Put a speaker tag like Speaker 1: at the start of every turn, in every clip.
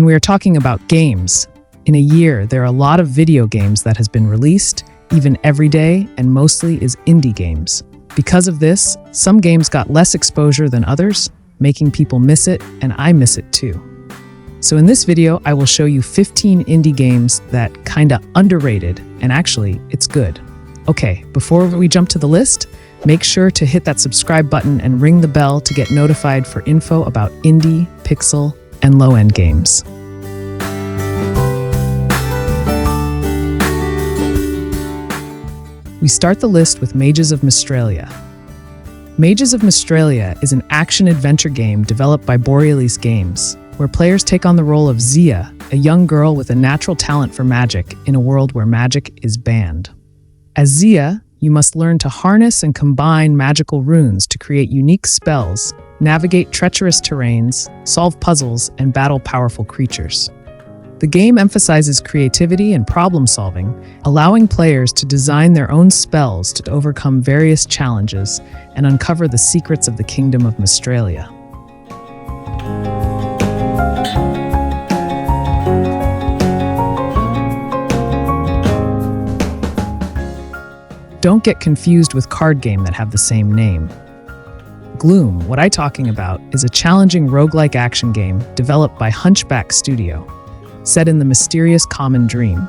Speaker 1: When we are talking about games, in a year, there are a lot of video games that has been released, even every day, and mostly is indie games. Because of this, some games got less exposure than others, making people miss it, and I miss it too. So in this video, I will show you 15 indie games that kinda underrated, and actually, it's good. Okay, before we jump to the list, make sure to hit that subscribe button and ring the bell to get notified for info about indie, pixel, and low-end games. We start the list with Mages of Mystralia. Mages of Mystralia is an action-adventure game developed by Borealis Games, where players take on the role of Zia, a young girl with a natural talent for magic in a world where magic is banned. As Zia, you must learn to harness and combine magical runes to create unique spells, navigate treacherous terrains, solve puzzles, and battle powerful creatures. The game emphasizes creativity and problem-solving, allowing players to design their own spells to overcome various challenges and uncover the secrets of the Kingdom of Mystralia. Don't get confused with card game that have the same name. Gloom, what I'm talking about, is a challenging roguelike action game developed by Hunchback Studio, set in the mysterious common dream.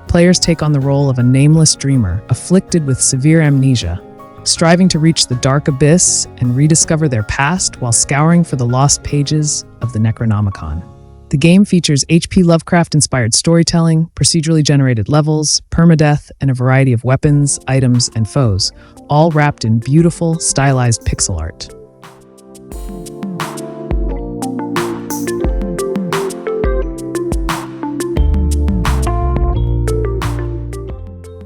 Speaker 1: Players take on the role of a nameless dreamer afflicted with severe amnesia, striving to reach the dark abyss and rediscover their past while scouring for the lost pages of the Necronomicon. The game features H.P. Lovecraft-inspired storytelling, procedurally generated levels, permadeath, and a variety of weapons, items, and foes, all wrapped in beautiful, stylized pixel art.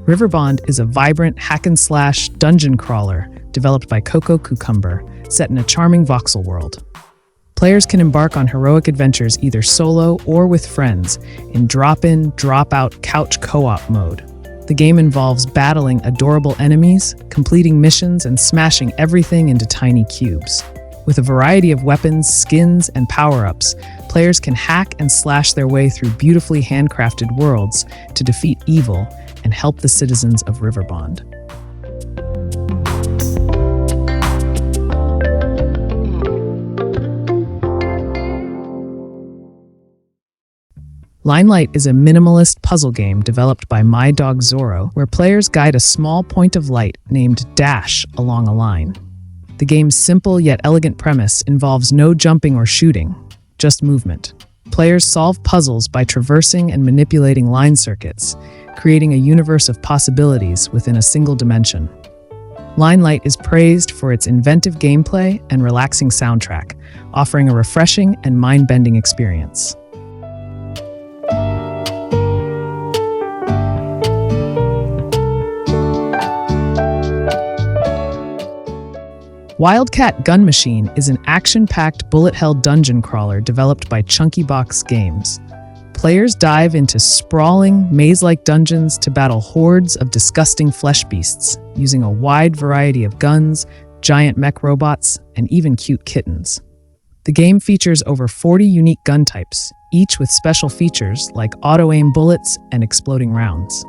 Speaker 1: Riverbound is a vibrant hack-and-slash dungeon crawler developed by Coco Cucumber, set in a charming voxel world. Players can embark on heroic adventures either solo or with friends in drop-in, drop-out couch co-op mode. The game involves battling adorable enemies, completing missions, and smashing everything into tiny cubes. With a variety of weapons, skins, and power-ups, players can hack and slash their way through beautifully handcrafted worlds to defeat evil and help the citizens of Riverbound. Linelight is a minimalist puzzle game developed by My Dog Zorro, where players guide a small point of light named Dash along a line. The game's simple yet elegant premise involves no jumping or shooting, just movement. Players solve puzzles by traversing and manipulating line circuits, creating a universe of possibilities within a single dimension. Linelight is praised for its inventive gameplay and relaxing soundtrack, offering a refreshing and mind-bending experience. Wildcat Gun Machine is an action-packed bullet-hell dungeon crawler developed by Chunky Box Games. Players dive into sprawling, maze-like dungeons to battle hordes of disgusting flesh beasts, using a wide variety of guns, giant mech robots, and even cute kittens. The game features over 40 unique gun types, each with special features like auto-aim bullets and exploding rounds.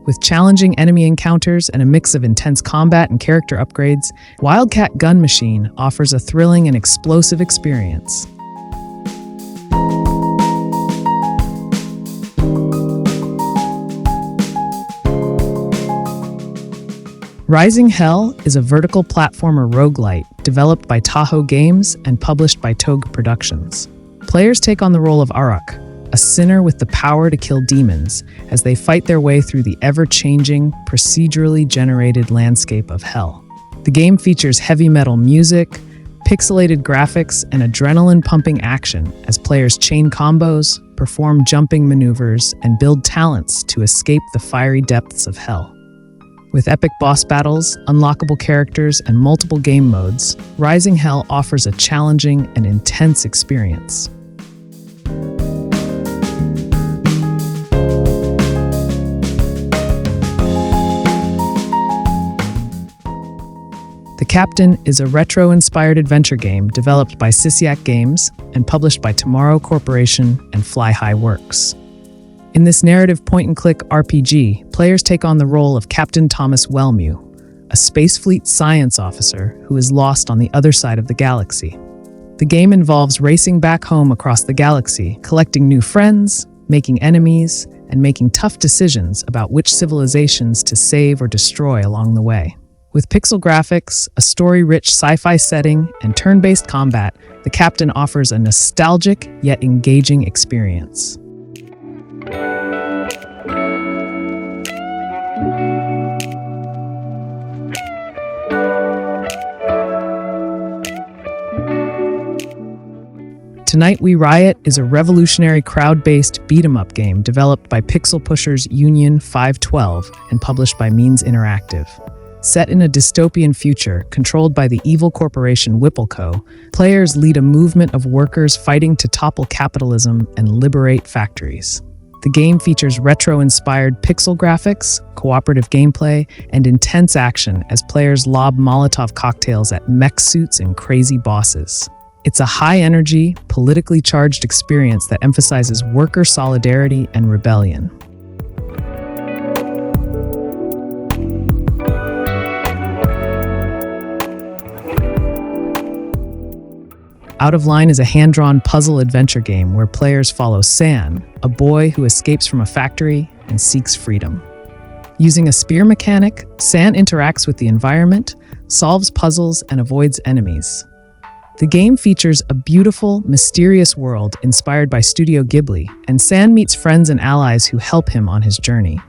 Speaker 1: With challenging enemy encounters and a mix of intense combat and character upgrades, Wildcat Gun Machine offers a thrilling and explosive experience. Rising Hell is a vertical platformer roguelite developed by Tahoe Games and published by Togue Productions. Players take on the role of Earhlock, a sinner with the power to kill demons, as they fight their way through the ever-changing, procedurally generated landscape of hell. The game features heavy metal music, pixelated graphics, and adrenaline-pumping action as players chain combos, perform jumping maneuvers, and build talents to escape the fiery depths of hell. With epic boss battles, unlockable characters, and multiple game modes, Rising Hell offers a challenging and intense experience. The Captain is a retro-inspired adventure game developed by Sysiak Games and published by Tomorrow Corporation and Fly High Works. In this narrative point-and-click RPG, players take on the role of Captain Thomas Wellmew, a Space Fleet science officer who is lost on the other side of the galaxy. The game involves racing back home across the galaxy, collecting new friends, making enemies, and making tough decisions about which civilizations to save or destroy along the way. With pixel graphics, a story-rich sci-fi setting, and turn-based combat, the Captain offers a nostalgic yet engaging experience. Tonight We Riot is a revolutionary crowd-based beat-em-up game developed by pixel pushers Union 512 and published by Means Interactive. Set in a dystopian future controlled by the evil corporation Whippleco, players lead a movement of workers fighting to topple capitalism and liberate factories. The game features retro-inspired pixel graphics, cooperative gameplay, and intense action as players lob Molotov cocktails at mech suits and crazy bosses. It's a high-energy, politically charged experience that emphasizes worker solidarity and rebellion. Out of Line is a hand-drawn puzzle adventure game where players follow San, a boy who escapes from a factory and seeks freedom. Using a spear mechanic, San interacts with the environment, solves puzzles, and avoids enemies. The game features a beautiful, mysterious world inspired by Studio Ghibli, and San meets friends and allies who help him on his journey.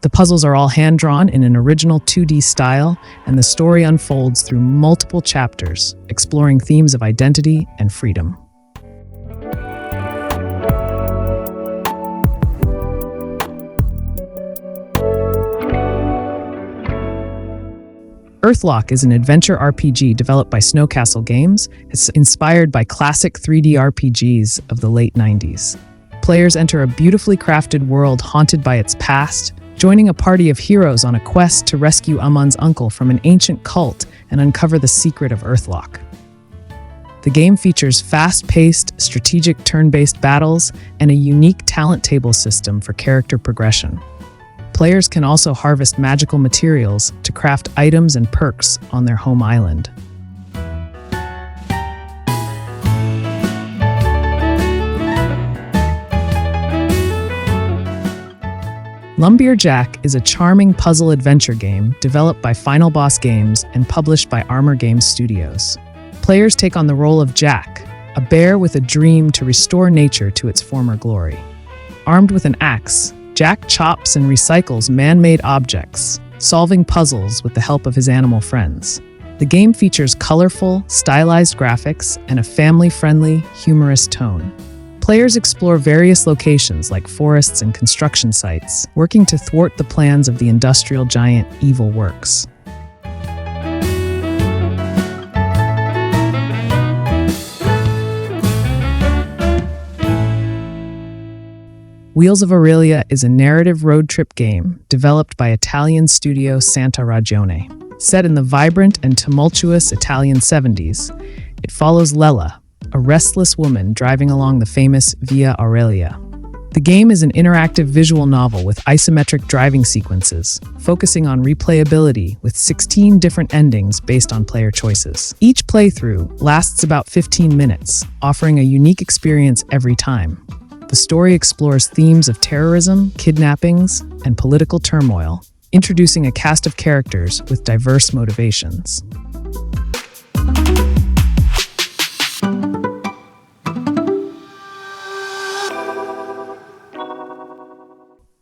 Speaker 1: The puzzles are all hand-drawn in an original 2D style, and the story unfolds through multiple chapters, exploring themes of identity and freedom. Earhlock is an adventure RPG developed by Snowcastle Games. It's inspired by classic 3D RPGs of the late 90s. Players enter a beautifully crafted world haunted by its past, joining a party of heroes on a quest to rescue Amon's uncle from an ancient cult and uncover the secret of Earhlock. The game features fast-paced, strategic turn-based battles and a unique talent table system for character progression. Players can also harvest magical materials to craft items and perks on their home island. LumbearJack is a charming puzzle adventure game developed by Final Boss Games and published by Armor Games Studios. Players take on the role of Jack, a bear with a dream to restore nature to its former glory. Armed with an axe, Jack chops and recycles man-made objects, solving puzzles with the help of his animal friends. The game features colorful, stylized graphics and a family-friendly, humorous tone. Players explore various locations like forests and construction sites, working to thwart the plans of the industrial giant Evil Works. Wheels of Aurelia is a narrative road trip game developed by Italian studio Santa Ragione. Set in the vibrant and tumultuous Italian 70s, it follows Lella, a restless woman driving along the famous Via Aurelia. The game is an interactive visual novel with isometric driving sequences, focusing on replayability with 16 different endings based on player choices. Each playthrough lasts about 15 minutes, offering a unique experience every time. The story explores themes of terrorism, kidnappings, and political turmoil, introducing a cast of characters with diverse motivations.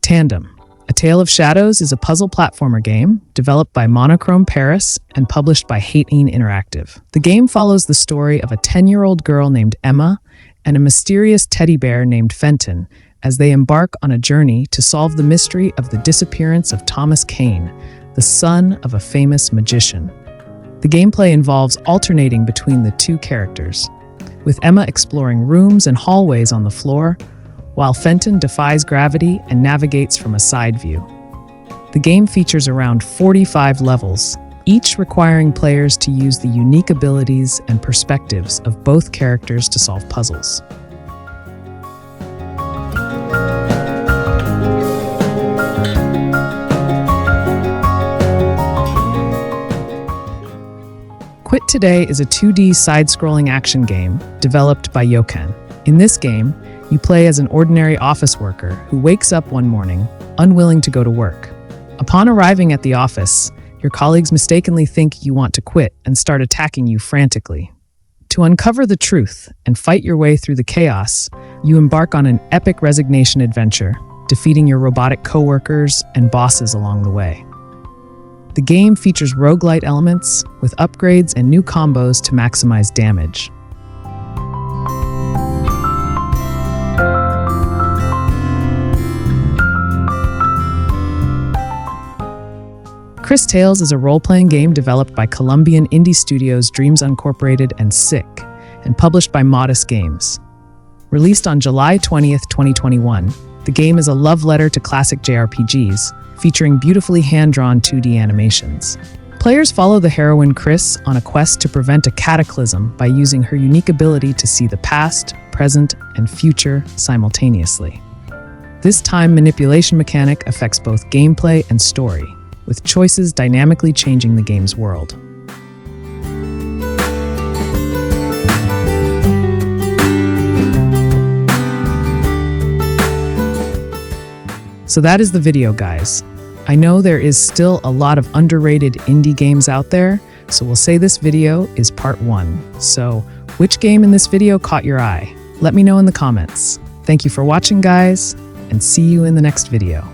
Speaker 1: Tandem, A Tale of Shadows is a puzzle platformer game developed by Monochrome Paris and published by Hate-Een Interactive. The game follows the story of a 10-year-old girl named Emma and a mysterious teddy bear named Fenton as they embark on a journey to solve the mystery of the disappearance of Thomas Kane, the son of a famous magician. The gameplay involves alternating between the two characters, with Emma exploring rooms and hallways on the floor, while Fenton defies gravity and navigates from a side view. The game features around 45 levels, each requiring players to use the unique abilities and perspectives of both characters to solve puzzles. Quit Today is a 2D side-scrolling action game developed by Yoken. In this game, you play as an ordinary office worker who wakes up one morning, unwilling to go to work. Upon arriving at the office, your colleagues mistakenly think you want to quit and start attacking you frantically. To uncover the truth and fight your way through the chaos, you embark on an epic resignation adventure, defeating your robotic coworkers and bosses along the way. The game features roguelite elements with upgrades and new combos to maximize damage. Cris Tales is a role-playing game developed by Colombian indie studios Dreams Incorporated and Sick, and published by Modest Games. Released on July 20th, 2021, the game is a love letter to classic JRPGs, featuring beautifully hand-drawn 2D animations. Players follow the heroine Cris on a quest to prevent a cataclysm by using her unique ability to see the past, present, and future simultaneously. This time manipulation mechanic affects both gameplay and story, with choices dynamically changing the game's world. So that is the video, guys. I know there is still a lot of underrated indie games out there, so we'll say this video is part 1. So, which game in this video caught your eye? Let me know in the comments. Thank you for watching, guys, and see you in the next video.